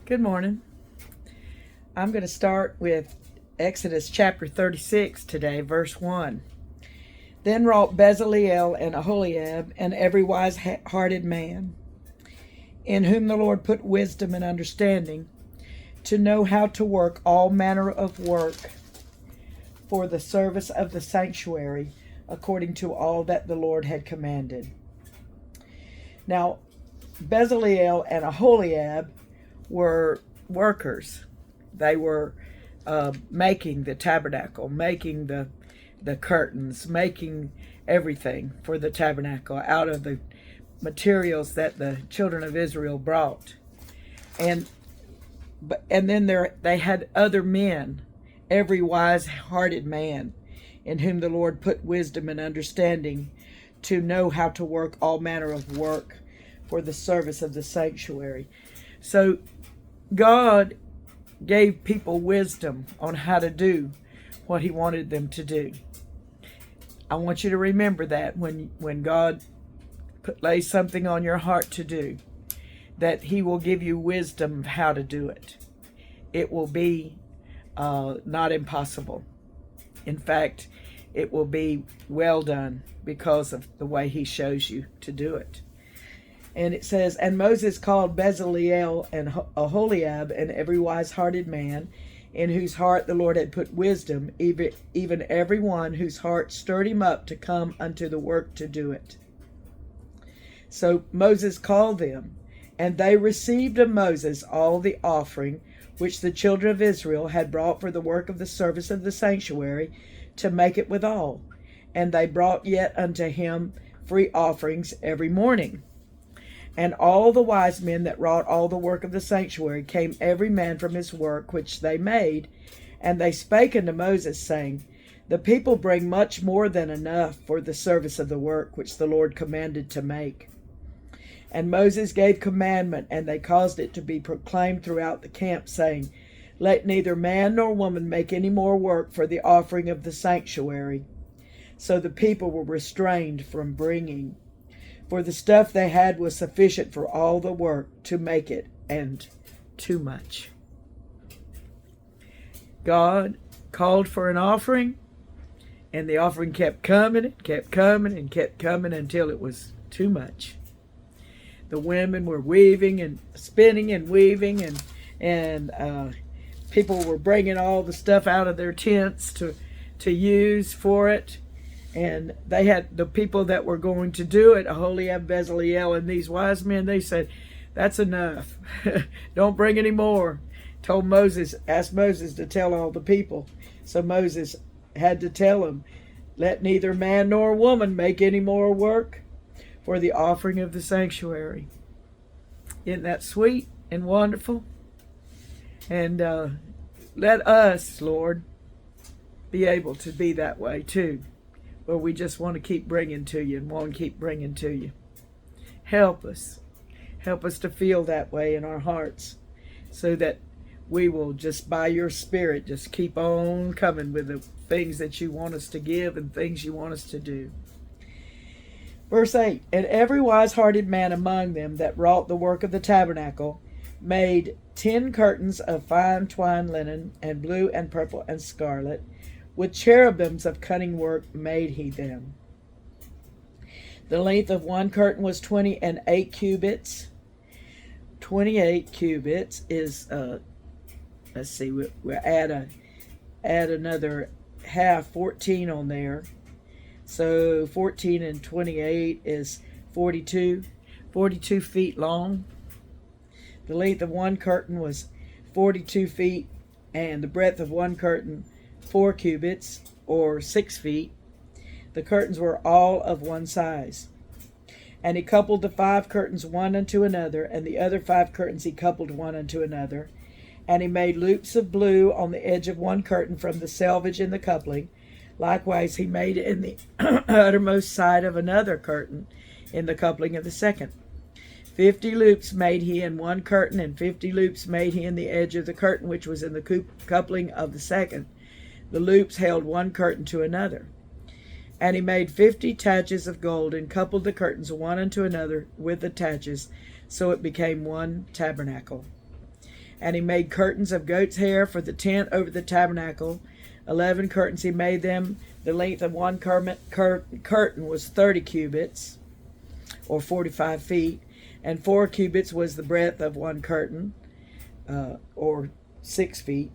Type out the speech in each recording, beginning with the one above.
Good morning. I'm going to start with Exodus chapter 36 today, verse 1. Then wrought Bezaleel and Aholiab and every wise-hearted man, in whom the Lord put wisdom and understanding, to know how to work all manner of work for the service of the sanctuary, according to all that the Lord had commanded. Now, Bezaleel and Aholiab were workers. They were making the tabernacle, making the curtains, making everything for the tabernacle out of the materials that the children of Israel brought. And then they had other men, every wise-hearted man, in whom the Lord put wisdom and understanding, to know how to work all manner of work for the service of the sanctuary. So God gave people wisdom on how to do what he wanted them to do. I want you to remember that when God lays something on your heart to do, that he will give you wisdom of how to do it. It will be not impossible. In fact, it will be well done because of the way he shows you to do it. And it says, and Moses called Bezaleel and Aholiab and every wise-hearted man, in whose heart the Lord had put wisdom, even every one whose heart stirred him up to come unto the work to do it. So Moses called them, and they received of Moses all the offering which the children of Israel had brought for the work of the service of the sanctuary, to make it withal. And they brought yet unto him free offerings every morning. And all the wise men that wrought all the work of the sanctuary came every man from his work which they made. And they spake unto Moses, saying, the people bring much more than enough for the service of the work which the Lord commanded to make. And Moses gave commandment, and they caused it to be proclaimed throughout the camp, saying, let neither man nor woman make any more work for the offering of the sanctuary. So the people were restrained from bringing, for the stuff they had was sufficient for all the work to make it, and too much. God called for an offering, and the offering kept coming and kept coming and kept coming until it was too much. The women were weaving and spinning and weaving, and people were bringing all the stuff out of their tents to use for it. And they had the people that were going to do it, Aholiab, Bezaleel, and these wise men, they said, that's enough. Don't bring any more. Asked Moses to tell all the people. So Moses had to tell them, let neither man nor woman make any more work for the offering of the sanctuary. Isn't that sweet and wonderful? And let us, Lord, be able to be that way too, where we just want to keep bringing to you and want to keep bringing to you. Help us. Help us to feel that way in our hearts, so that we will just, by your Spirit, just keep on coming with the things that you want us to give and things you want us to do. Verse 8, and every wise-hearted man among them that wrought the work of the tabernacle made 10 curtains of fine twined linen, and blue and purple and scarlet, with cherubims of cunning work made he them. The length of one curtain was 28 cubits. 28 cubits is, let's see, we'll add another half, 14 on there. So 14 and 28 is 42 feet long. The length of one curtain was 42 feet, and the breadth of one curtain 4 cubits, or 6 feet. The curtains were all of one size. And he coupled the 5 curtains one unto another, and the other 5 curtains he coupled one unto another. And he made loops of blue on the edge of one curtain from the selvage in the coupling. Likewise he made in the uttermost side of another curtain in the coupling of the second. 50 loops made he in one curtain, and 50 loops made he in the edge of the curtain which was in the coupling of the second. The loops held one curtain to another. And he made 50 taches of gold, and coupled the curtains one unto another with the taches, so it became one tabernacle. And he made curtains of goat's hair for the tent over the tabernacle. 11 curtains he made them. The length of one curtain was 30 cubits, or 45 feet, and 4 cubits was the breadth of one curtain, or 6 feet.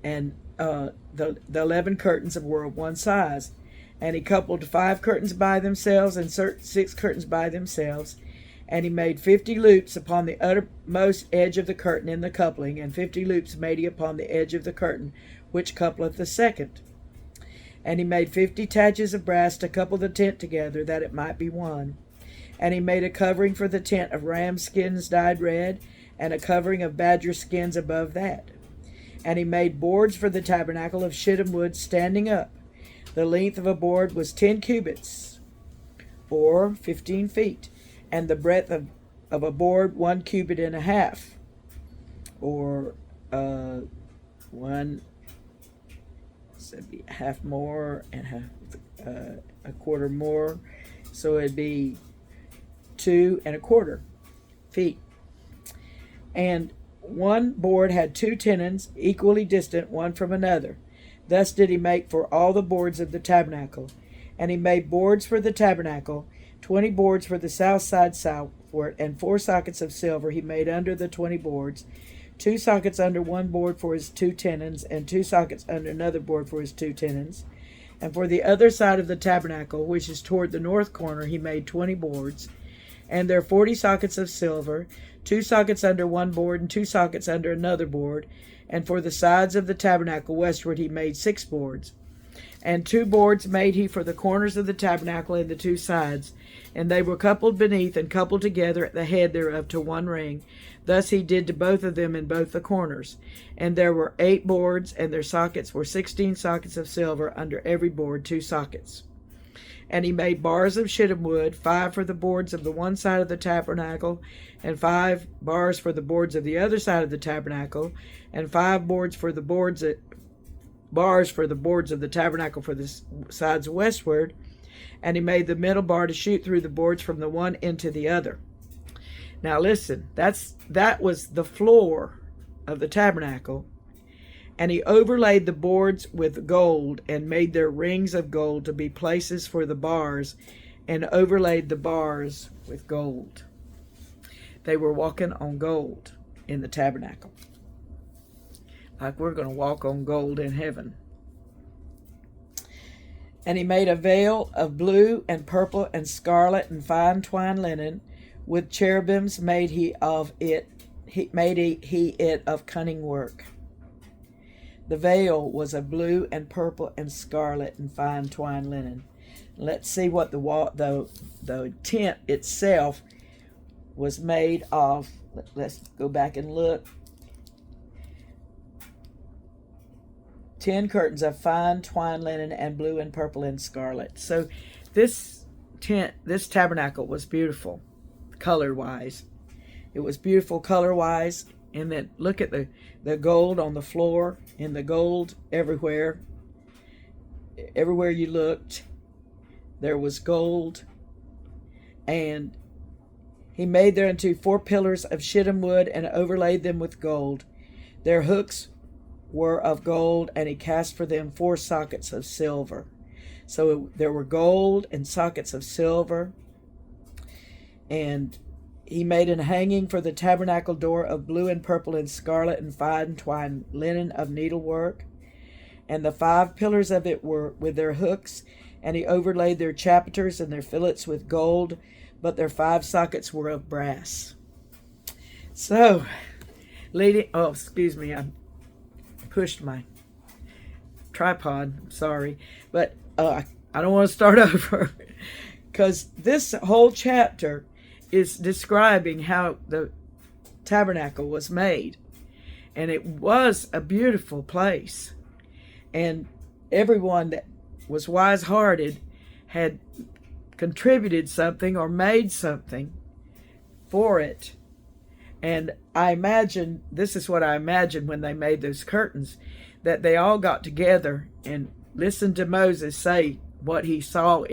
And the 11 curtains were of one size. And he coupled 5 curtains by themselves and 6 curtains by themselves. And he made 50 loops upon the uttermost edge of the curtain in the coupling, and 50 loops made he upon the edge of the curtain which coupleth the second. And he made 50 taches of brass to couple the tent together, that it might be one. And he made a covering for the tent of ram skins dyed red, and a covering of badger skins above that. And he made boards for the tabernacle of shittim wood standing up. The length of a board was 10 cubits, or 15 feet, and the breadth of a board 1 cubit and a half, or half more and a quarter more, so it'd be 2 1/4 feet. And one board had 2 tenons equally distant one from another. Thus did he make for all the boards of the tabernacle. And he made boards for the tabernacle, 20 boards for the south side southward, and 4 sockets of silver he made under the 20 boards, 2 sockets under one board for his 2 tenons, and 2 sockets under another board for his 2 tenons. And for the other side of the tabernacle, which is toward the north corner, he made 20 boards, and there 40 sockets of silver, 2 sockets under one board, and 2 sockets under another board. And for the sides of the tabernacle westward he made 6 boards. And 2 boards made he for the corners of the tabernacle and the 2 sides, and they were coupled beneath and coupled together at the head thereof to one ring. Thus he did to both of them in both the corners. And there were 8 boards, and their sockets were 16 sockets of silver, under every board 2 sockets. And he made bars of shittim wood, 5 for the boards of the one side of the tabernacle, and 5 bars for the boards of the other side of the tabernacle, and 5 bars for the boards of the tabernacle for the sides westward. And he made the middle bar to shoot through the boards from the one into the other. Now listen, that was the floor of the tabernacle. And he overlaid the boards with gold, and made their rings of gold to be places for the bars, and overlaid the bars with gold. They were walking on gold in the tabernacle, like we're going to walk on gold in heaven. And he made a veil of blue and purple and scarlet and fine twined linen, with cherubims made he it of cunning work. The veil was of blue and purple and scarlet and fine twined linen. Let's see what the tent itself was made of. Let's go back and look. 10 curtains of fine twined linen and blue and purple and scarlet. So this tabernacle was beautiful color-wise. It was beautiful color-wise. And then look at the gold on the floor, and the gold everywhere. Everywhere you looked, there was gold. And he made thereunto 4 pillars of shittim wood, and overlaid them with gold. Their hooks were of gold, and he cast for them 4 sockets of silver. So there were gold and sockets of silver. And he made an hanging for the tabernacle door of blue and purple and scarlet and fine twined linen of needlework. And the 5 pillars of it were with their hooks, and he overlaid their chapiters and their fillets with gold, but their 5 sockets were of brass. So, I pushed my tripod, sorry, but I don't want to start over, because this whole chapter is describing how the tabernacle was made. And it was a beautiful place. And everyone that was wise-hearted had contributed something or made something for it. And I imagine, this is what I imagined when they made those curtains, that they all got together and listened to Moses say what he saw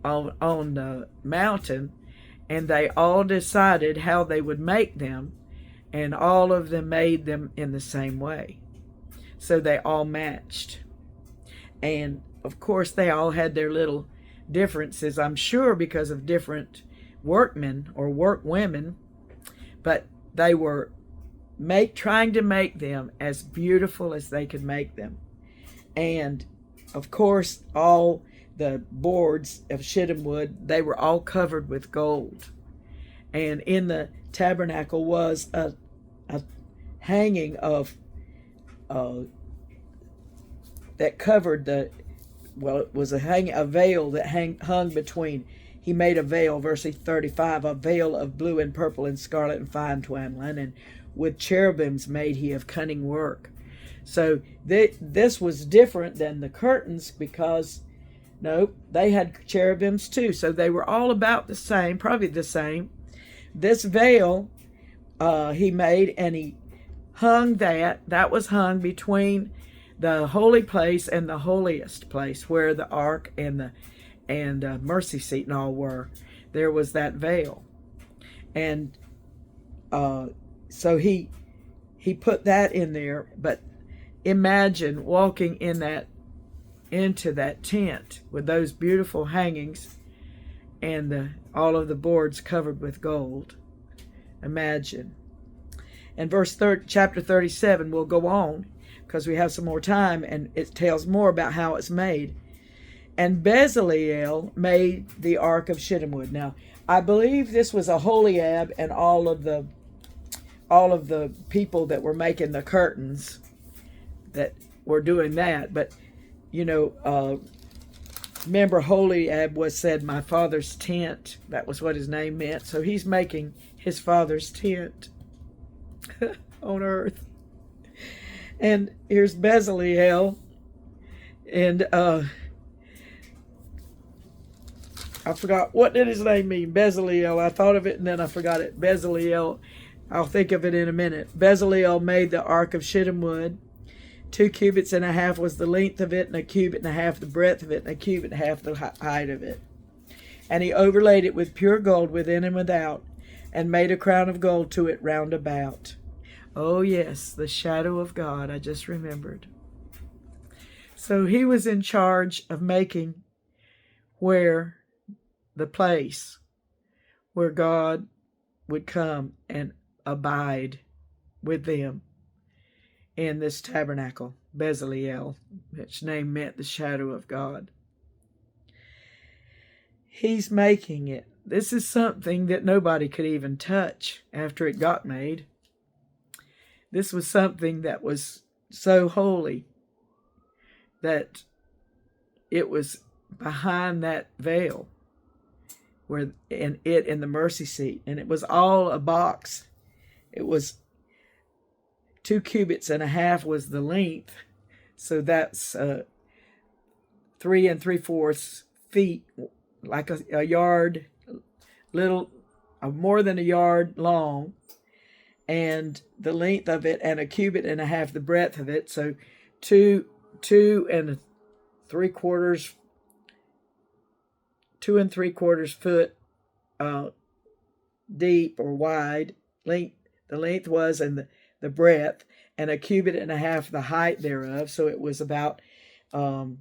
on the mountain, and they all decided how they would make them, and all of them made them in the same way. So they all matched. And of course, they all had their little differences, I'm sure, because of different workmen or workwomen, but they were trying to make them as beautiful as they could make them. And of course, all the boards of shittim wood, they were all covered with gold. And in the tabernacle was a hanging of that covered it was a veil that hung between. He made a veil, verse 35, a veil of blue and purple and scarlet and fine twined linen, with cherubims made he of cunning work. So this was different than the curtains, because no, they had cherubims too. So they were all about the same, probably the same. This veil he made, and he hung that was hung between the holy place and the holiest place, where the ark and the mercy seat and all were. There was that veil. And so he put that in there. But imagine walking into that tent with those beautiful hangings and all of the boards covered with gold. Imagine. And chapter 37 will go on, because we have some more time, and it tells more about how it's made. And Bezaleel made the ark of shittim wood. Now, I believe this was Aholiab and all of the people that were making the curtains that were doing that. But remember, Aholiab said, "My father's tent." That was what his name meant. So he's making his father's tent on earth. And here's Bezaleel, and I forgot, what did his name mean? Bezaleel. I thought of it and then I forgot it. Bezaleel. I'll think of it in a minute. Bezaleel made the ark of shittim wood. 2 cubits and a half was the length of it, and 1 cubit and a half the breadth of it, and 1 cubit and a half the height of it. And he overlaid it with pure gold within and without, and made a crown of gold to it round about. Oh yes, the shadow of God, I just remembered. So he was in charge of making where the place where God would come and abide with them in this tabernacle, Bezaleel, which name meant the shadow of God. He's making it. This is something that nobody could even touch after it got made. This was something that was so holy that it was behind that veil, where in the mercy seat, and it was all a box. It was 2 cubits and a half was the length, so that's 3 3/4 feet, like a yard, more than a yard long, and the length of it, and 1 cubit and a half the breadth of it. So 2 3/4 foot deep or wide length. The length was, and the breadth, and 1 cubit and a half the height thereof. So it was about 2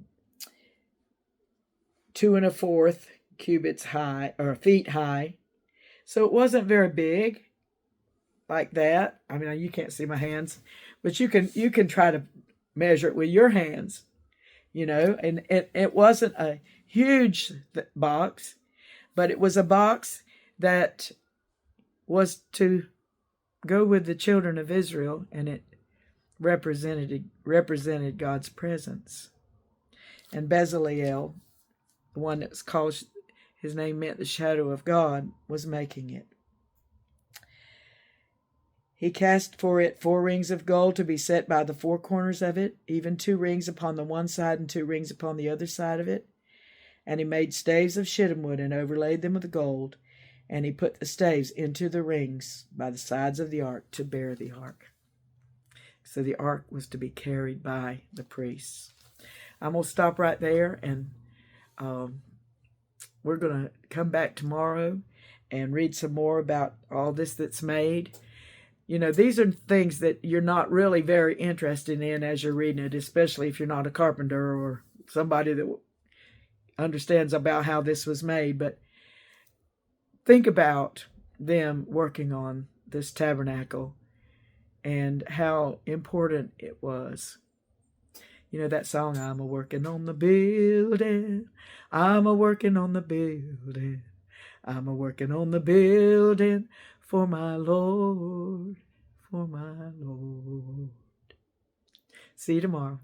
1/4 cubits high, or feet high. So it wasn't very big like that. I mean, you can't see my hands, but you can try to measure it with your hands, and it wasn't a huge box, but it was a box that was to go with the children of Israel, and it represented God's presence. And Bezaleel, the one that's called, his name meant the shadow of God, was making it. He cast for it 4 rings of gold to be set by the 4 corners of it, even 2 rings upon the one side and 2 rings upon the other side of it. And he made staves of shittim wood and overlaid them with gold. And he put the staves into the rings by the sides of the ark to bear the ark. So the ark was to be carried by the priests. I'm going to stop right there, and we're going to come back tomorrow and read some more about all this that's made. You know, these are things that you're not really very interested in as you're reading it, especially if you're not a carpenter or somebody that understands about how this was made. But think about them working on this tabernacle and how important it was. You know that song, I'm a working on the building, I'm a working on the building, I'm a working on the building for my Lord, for my Lord. See you tomorrow.